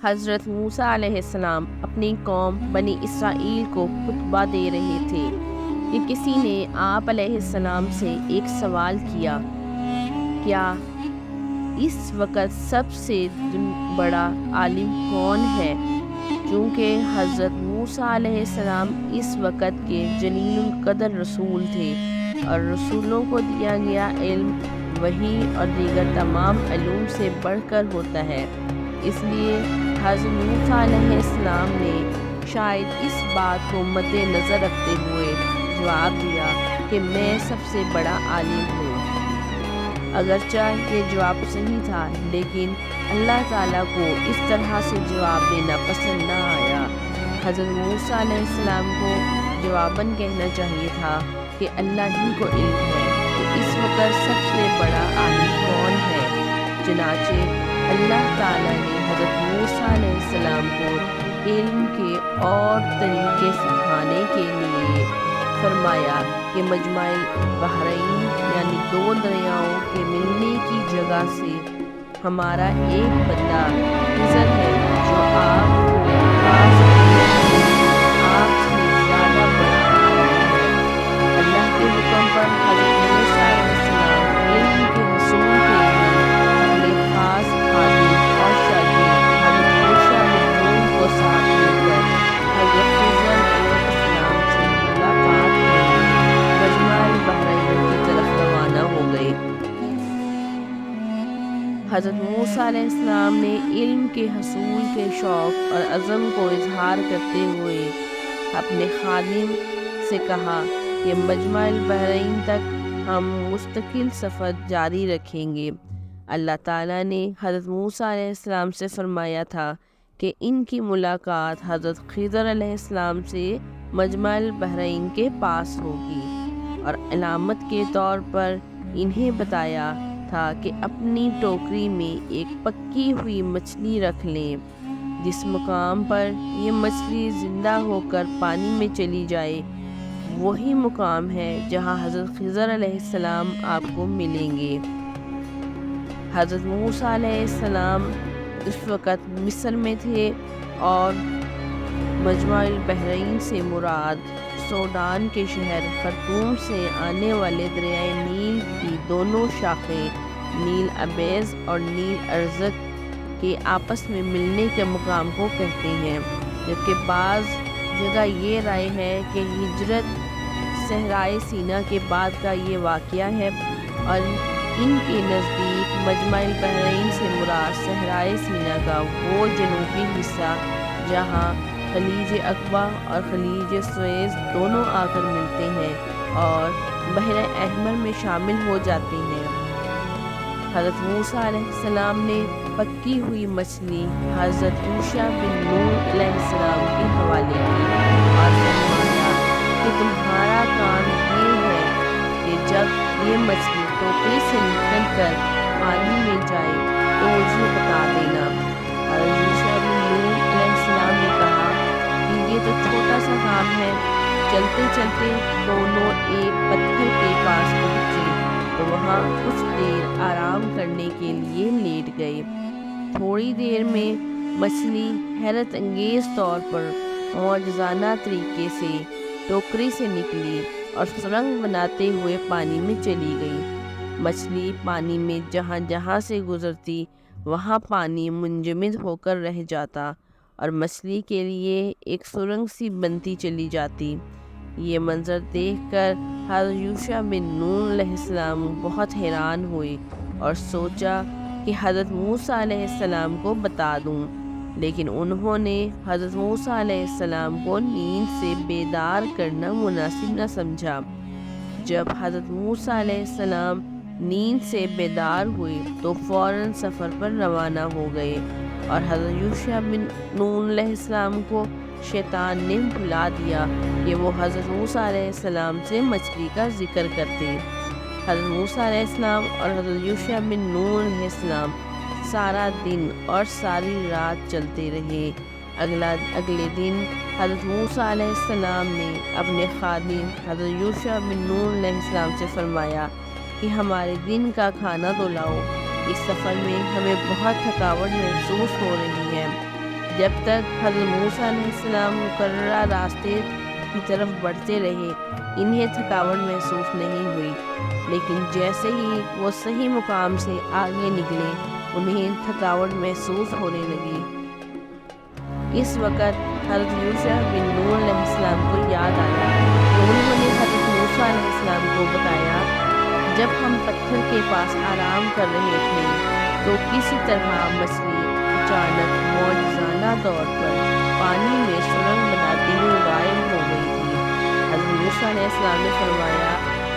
حضرت موسیٰ علیہ السلام اپنی قوم بنی اسرائیل کو خطبہ دے رہے تھے کہ کسی نے آپ علیہ السلام سے ایک سوال کیا، کیا اس وقت سب سے بڑا عالم کون ہے؟ چونکہ حضرت موسیٰ علیہ السلام اس وقت کے جلیل القدر رسول تھے اور رسولوں کو دیا گیا علم وحی اور دیگر تمام علوم سے بڑھ کر ہوتا ہے۔ اس لیے حضرت موسیٰ علیہ السلام نے شاید اس بات کو مد نظر رکھتے ہوئے جواب دیا کہ میں سب سے بڑا عالم ہوں۔ اگرچہ یہ جواب صحیح تھا، لیکن اللہ تعالیٰ کو اس طرح سے جواب دینا پسند نہ آیا۔ حضرت موسیٰ علیہ السلام کو جواباً کہنا چاہیے تھا کہ اللہ ہی کو علم ہے کہ اس وقت سب سے بڑا عالم کون ہے۔ چنانچہ اللہ تعالیٰ نے حضرت موسیٰ علیہ السلام کو علم کے اور طریقے سکھانے کے لیے فرمایا کہ مجمع البحرین یعنی دو دریاؤں کے ملنے کی جگہ سے ہمارا ایک بندہ خضر ہے جو آپ کو آپ سے زیادہ بڑا ہے۔ اللہ کے حکم پر حضرت موسیٰ علیہ السلام علم کے حصول کے لیے اپنے خاص خادم اور شاگرد حضرت یوشع بن نون کو ساتھ لے کر حضرت خضر علیہ السلام سے ملاقات کرنے مجمع البحرین کی طرف روانہ ہو گئے۔ حضرت موسیٰ علیہ السلام نے علم کے حصول کے شوق اور عزم کو اظہار کرتے ہوئے اپنے خادم سے کہا کہ مجمع البحرین تک ہم مستقل سفر جاری رکھیں گے۔ اللہ تعالیٰ نے حضرت موسیٰ علیہ السلام سے فرمایا تھا کہ ان کی ملاقات حضرت خضر علیہ السلام سے مجمع البحرین کے پاس ہوگی، اور علامت کے طور پر انہیں بتایا تھا کہ اپنی ٹوکری میں ایک پکی ہوئی مچھلی رکھ لیں۔ جس مقام پر یہ مچھلی زندہ ہو کر پانی میں چلی جائے وہی مقام ہے جہاں حضرت خضر علیہ السلام آپ کو ملیں گے۔ حضرت موسیٰ علیہ السلام اس وقت مصر میں تھے اور مجمع البحرین سے مراد سوڈان کے شہر خرطوم سے آنے والے دریائے نیل کی دونوں شاخیں نیل ابیض اور نیل ازرق کے آپس میں ملنے کے مقام کو کہتے ہیں، جبکہ بعض جگہ یہ رائے ہے کہ ہجرت صحرائے سینا کے بعد کا یہ واقعہ ہے، اور ان کے نزدیک مجمع البحرین سے مراد صحرائے سینا کا وہ جنوبی حصہ جہاں خلیج عقبہ اور خلیج سویز دونوں آ کر ملتے ہیں اور بحر احمر میں شامل ہو جاتے ہیں۔ حضرت موسیٰ علیہ السلام نے پکی ہوئی مچھلی حضرت یوشع بن نون علیہ السلام کے حوالے کی اور فرمایا کہ تمہارا کام یہ ہے کہ جب یہ مچھلی ٹوکری سے نکل کر پانی میں جائے تو مجھے بتا دینا۔ حضرت یوشع بن نون علیہ السلام نے کہا کہ یہ تو چھوٹا سا کام ہے۔ چلتے چلتے دونوں ایک پتھر کے پاس پہنچے تو وہاں کچھ دیر آرام کرنے کے لیے لیٹ گئے۔ تھوڑی دیر میں مچھلی حیرت انگیز طور پر معجزانہ طریقے سے ٹوکری سے نکلی اور سرنگ بناتے ہوئے پانی میں چلی گئی۔ مچھلی پانی میں جہاں جہاں سے گزرتی وہاں پانی منجمد ہو کر رہ جاتا اور مچھلی کے لیے ایک سرنگ سی بنتی چلی جاتی۔ یہ منظر دیکھ کر حضرت یوشع بن نون علیہ السلام بہت حیران ہوئے اور سوچا کہ حضرت موسیٰ علیہ السلام کو بتا دوں، لیکن انہوں نے حضرت موسیٰ علیہ السلام کو نیند سے بیدار کرنا مناسب نہ سمجھا۔ جب حضرت موسیٰ علیہ السلام نیند سے بیدار ہوئے تو فوراً سفر پر روانہ ہو گئے، اور حضرت یوشع بن نون علیہ السلام کو شیطان نے بھلا دیا کہ وہ حضرت موسیٰ علیہ السلام سے مچھلی کا ذکر کرتے۔ حضرت موسیٰ علیہ السلام اور حضرت یوشع بن نون علیہ السلام سارا دن اور ساری رات چلتے رہے۔ اگلے دن حضرت موسیٰ علیہ السلام نے اپنے خادم حضرت یوشع بن نون علیہ السلام سے فرمایا کہ ہمارے دن کا کھانا تو لاؤ، اس سفر میں ہمیں بہت تھکاوٹ محسوس ہو رہی ہے۔ جب تک حضرت موسیٰ علیہ السلام مقررہ راستے کی طرف بڑھتے رہے انہیں تھکاوٹ محسوس نہیں ہوئی، لیکن جیسے ہی وہ صحیح مقام سے آگے نکلے انہیں تھکاوٹ محسوس ہونے لگی۔ اس وقت حضرت یوشع بن نون علیہ السلام کو یاد آیا کہ انہوں نے حضرت موسیٰ علیہ السلام کو بتایا جب ہم پتھر کے پاس آرام کر رہے تھے تو کسی طرح مچھلی اچانک معجزانہ طور پر پانی میں سرنگ بناتی ہوئی غائب ہو گئی تھی۔ حضرت موسیٰ علیہ السلام نے فرمایا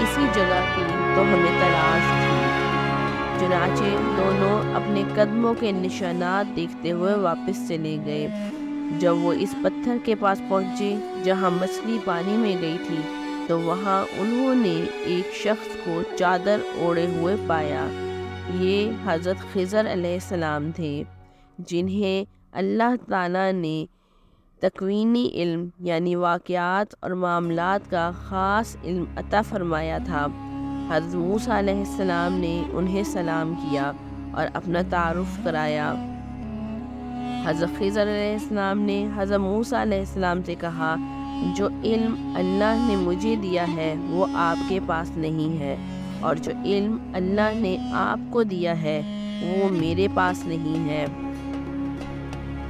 اسی جگہ کی تو ہمیں تلاش تھی۔ چنانچہ دونوں اپنے قدموں کے نشانات دیکھتے ہوئے واپس چلے گئے۔ جب وہ اس پتھر کے پاس پہنچے جہاں مچھلی پانی میں گئی تھی تو وہاں انہوں نے ایک شخص کو چادر اوڑھے ہوئے پایا۔ یہ حضرت خضر علیہ السلام تھے جنہیں اللہ تعالیٰ نے تکوینی علم یعنی واقعات اور معاملات کا خاص علم عطا فرمایا تھا۔ حضرت موسیٰ علیہ السلام نے انہیں سلام کیا اور اپنا تعارف کرایا۔ حضرت خضر علیہ السلام نے حضرت موسیٰ علیہ السلام سے کہا جو علم اللہ نے مجھے دیا ہے وہ آپ کے پاس نہیں ہے، اور جو علم اللہ نے آپ کو دیا ہے وہ میرے پاس نہیں ہے۔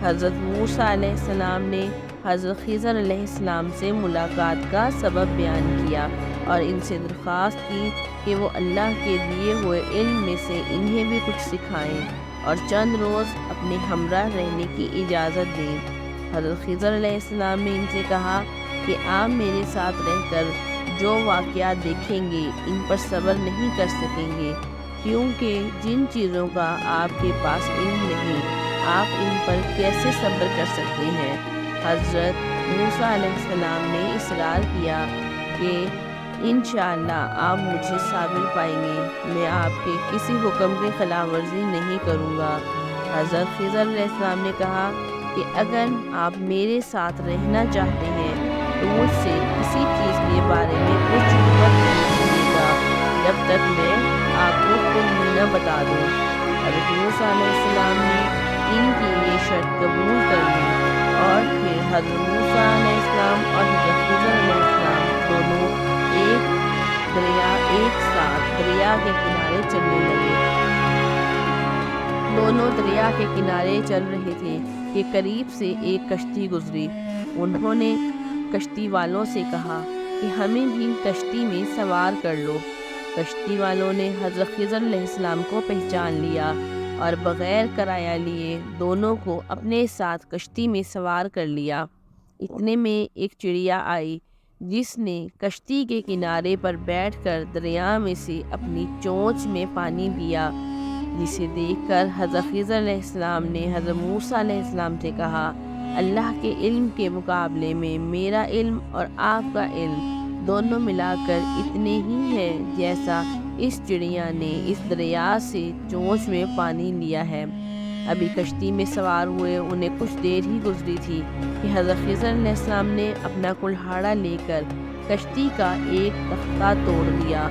حضرت موسیٰ علیہ السلام نے حضرت خضر علیہ السلام سے ملاقات کا سبب بیان کیا اور ان سے درخواست کی کہ وہ اللہ کے دیے ہوئے علم میں سے انہیں بھی کچھ سکھائیں اور چند روز اپنے ہمراہ رہنے کی اجازت دیں۔ حضرت خضر علیہ السلام نے ان سے کہا کہ آپ میرے ساتھ رہ کر جو واقعات دیکھیں گے ان پر صبر نہیں کر سکیں گے، کیونکہ جن چیزوں کا آپ کے پاس علم نہیں آپ ان پر کیسے صبر کر سکتے ہیں۔ حضرت موسیٰ علیہ السلام نے اصرار کیا کہ انشاءاللہ آپ مجھے صابر پائیں گے، میں آپ کے کسی حکم کی خلاف ورزی نہیں کروں گا۔ حضرت خضر علیہ السلام نے کہا کہ اگر آپ میرے ساتھ رہنا چاہتے ہیں تو مجھ سے کسی چیز کے بارے میں کچھ مت پوچھیے گا جب تک میں آپ کو خود نہ بتا دوں۔ حضرت موسیٰ علیہ السلام نے ان کی یہ شرط قبول کر لی اور پھر حضرت موسیٰ علیہ السلام اور حضرت خضر علیہ السلام دونوں ایک ساتھ دریا کے کنارے چلنے لگے۔ دونوں دریا کے کنارے چل رہے تھے کہ قریب سے ایک کشتی گزری۔ انہوں نے کشتی والوں سے کہا کہ ہمیں بھی کشتی میں سوار کر لو۔ کشتی والوں نے حضرت خضر علیہ السلام کو پہچان لیا اور بغیر کرایہ لیے دونوں کو اپنے ساتھ کشتی میں سوار کر لیا۔ اتنے میں ایک چڑیا آئی جس نے کشتی کے کنارے پر بیٹھ کر دریا میں سے اپنی چونچ میں پانی پیا، جسے دیکھ کر حضرت خضر علیہ السلام نے حضرت موسیٰ علیہ السلام سے کہا اللہ کے علم کے مقابلے میں میرا علم اور آپ کا علم دونوں ملا کر اتنے ہی ہے جیسا اس چڑیا نے اس دریا سے چونچ میں پانی لیا ہے۔ ابھی کشتی میں سوار ہوئے انہیں کچھ دیر ہی گزری تھی کہ حضرت خضر علیہ السلام نے اپنا کلہاڑا لے کر کشتی کا ایک تختہ توڑ دیا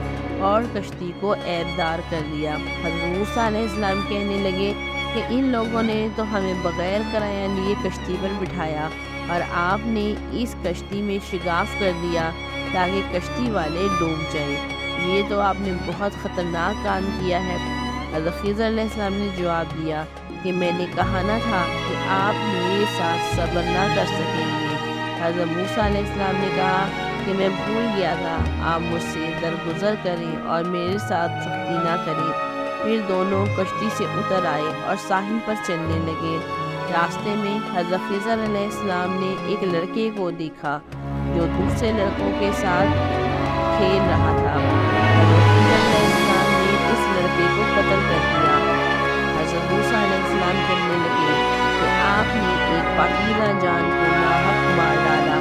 اور کشتی کو عیبدار کر دیا۔ حضرت موسیٰ علیہ السلام کہنے لگے کہ ان لوگوں نے تو ہمیں بغیر کرایہ لیے کشتی پر بٹھایا اور آپ نے اس کشتی میں شگاف کر دیا تاکہ کشتی والے ڈوب جائیں، یہ تو آپ نے بہت خطرناک کام کیا ہے۔ حضرت خضر علیہ السلام نے جواب دیا کہ میں نے کہا نہ تھا کہ آپ میرے ساتھ صبر نہ کر سکیں گے۔ حضرت موسیٰ علیہ السلام نے کہا کہ میں بھول گیا تھا، آپ مجھ سے درگزر کریں اور میرے ساتھ سختی نہ کریں۔ پھر دونوں کشتی سے اتر آئے اور ساحل پر چلنے لگے۔ راستے میں حضرت خضر علیہ السلام نے ایک لڑکے کو دیکھا جو دوسرے لڑکوں کے ساتھ کھیل رہا تھا۔ حضرت خضر علیہ السلام نے اس لڑکے کو قتل کر دیا۔ حضرت موسیٰ علیہ السلام کہنے لگے کہ آپ نے ایک پاکیزہ جان کو ناحق مار ڈالا،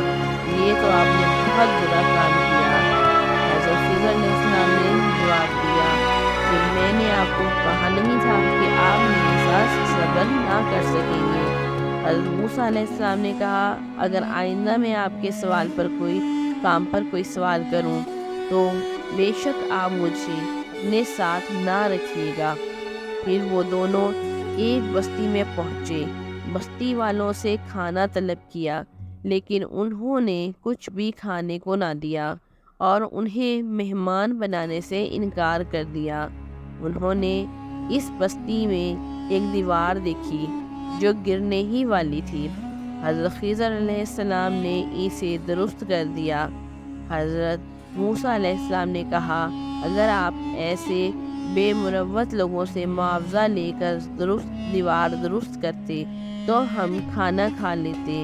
یہ تو آپ نے بہت برا کام کیا۔ حضرت خضر علیہ السلام نے جواب دیا کہ میں نے آپ کو کہا نہیں تھا کہ آپ میرے ساتھ صبر نہ کر سکیں گے۔ حضرت موسیٰ علیہ السلام نے کہا اگر آئندہ میں آپ کے سوال پر کوئی سوال کروں تو بے شک آپ مجھے اپنے ساتھ نہ رکھیے گا۔ پھر وہ دونوں ایک بستی میں پہنچے بستی والوں سے کھانا طلب کیا، لیکن انہوں نے کچھ بھی کھانے کو نہ دیا اور انہیں مہمان بنانے سے انکار کر دیا۔ انہوں نے اس بستی میں ایک دیوار دیکھی جو گرنے ہی والی تھی۔ حضرت خضر علیہ السلام نے اسے درست کر دیا۔ حضرت موسیٰ علیہ السلام نے کہا، اگر آپ ایسے بے مروت لوگوں سے معاوضہ لے کر دیوار درست کرتے تو ہم کھانا کھا لیتے۔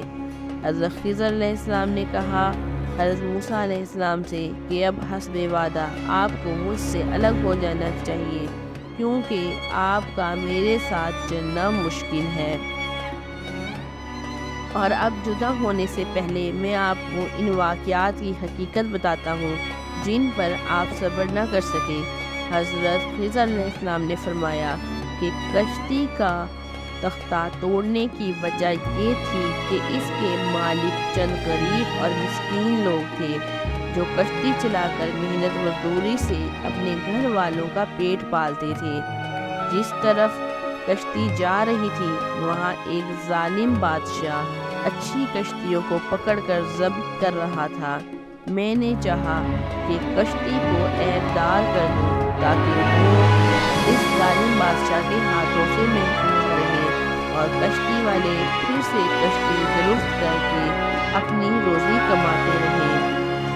حضرت خضر علیہ السلام نے کہا حضرت موسیٰ علیہ السلام سے کہ اب حسب وعدہ آپ کو مجھ سے الگ ہو جانا چاہیے، کیونکہ آپ کا میرے ساتھ چلنا مشکل ہے، اور اب جدا ہونے سے پہلے میں آپ کو ان واقعات کی حقیقت بتاتا ہوں جن پر آپ صبر نہ کر سکے۔ حضرت خضر علیہ السلام نے فرمایا کہ کشتی کا تختہ توڑنے کی وجہ یہ تھی کہ اس کے مالک چند غریب اور مسکین لوگ تھے جو کشتی چلا کر محنت مزدوری سے اپنے گھر والوں کا پیٹ پالتے تھے۔ جس طرف کشتی جا رہی تھی وہاں ایک ظالم بادشاہ اچھی کشتیوں کو پکڑ کر ضبط کر رہا تھا۔ میں نے چاہا کہ کشتی کو عیبدار کر دوں تاکہ وہ اس ظالم بادشاہ کے ہاتھوں سے محفوظ رہے اور کشتی والے پھر سے کشتی درست کر کے اپنی روزی کماتے رہے۔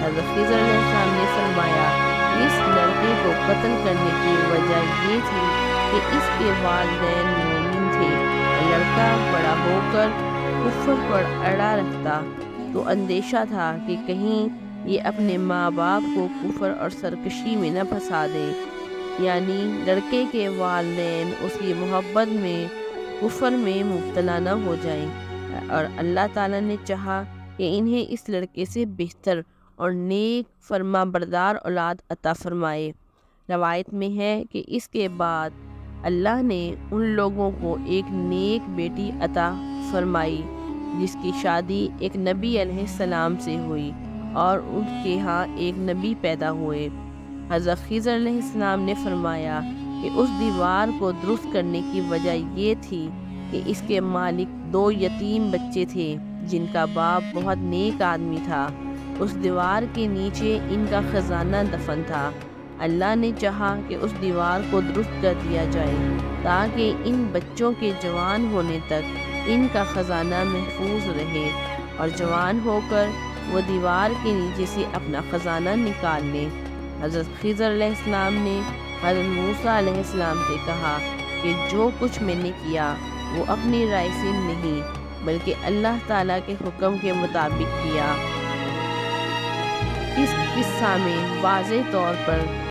حضرت خضر علیہ السلام نے فرمایا، اس لڑکے کو قتل کرنے کی وجہ یہ تھی کہ اس کے والدین مومن تھے اور لڑکا بڑا ہو کر کفر پر اڑا رکھتا تو اندیشہ تھا کہ کہیں یہ اپنے ماں باپ کو کفر اور سرکشی میں نہ پھنسا دے، یعنی لڑکے کے والدین اس کی محبت میں کفر میں مبتلا نہ ہو جائیں، اور اللہ تعالیٰ نے چاہا کہ انہیں اس لڑکے سے بہتر اور نیک فرما بردار اولاد عطا فرمائے۔ روایت میں ہے کہ اس کے بعد اللہ نے ان لوگوں کو ایک نیک بیٹی عطا فرمائی جس کی شادی ایک نبی علیہ السلام سے ہوئی اور ان کے ہاں ایک نبی پیدا ہوئے۔ حضرت خضر علیہ السلام نے فرمایا کہ اس دیوار کو درست کرنے کی وجہ یہ تھی کہ اس کے مالک 2 یتیم بچے تھے جن کا باپ بہت نیک آدمی تھا۔ اس دیوار کے نیچے ان کا خزانہ دفن تھا۔ اللہ نے چاہا کہ اس دیوار کو درست کر دیا جائے تاکہ ان بچوں کے جوان ہونے تک ان کا خزانہ محفوظ رہے اور جوان ہو کر وہ دیوار کے نیچے سے اپنا خزانہ نکال لیں۔ حضرت خضر علیہ السلام نے حضرت موسیٰ علیہ السلام سے کہا کہ جو کچھ میں نے کیا وہ اپنی رائے سے نہیں بلکہ اللہ تعالیٰ کے حکم کے مطابق کیا۔ اس قصہ میں واضح طور پر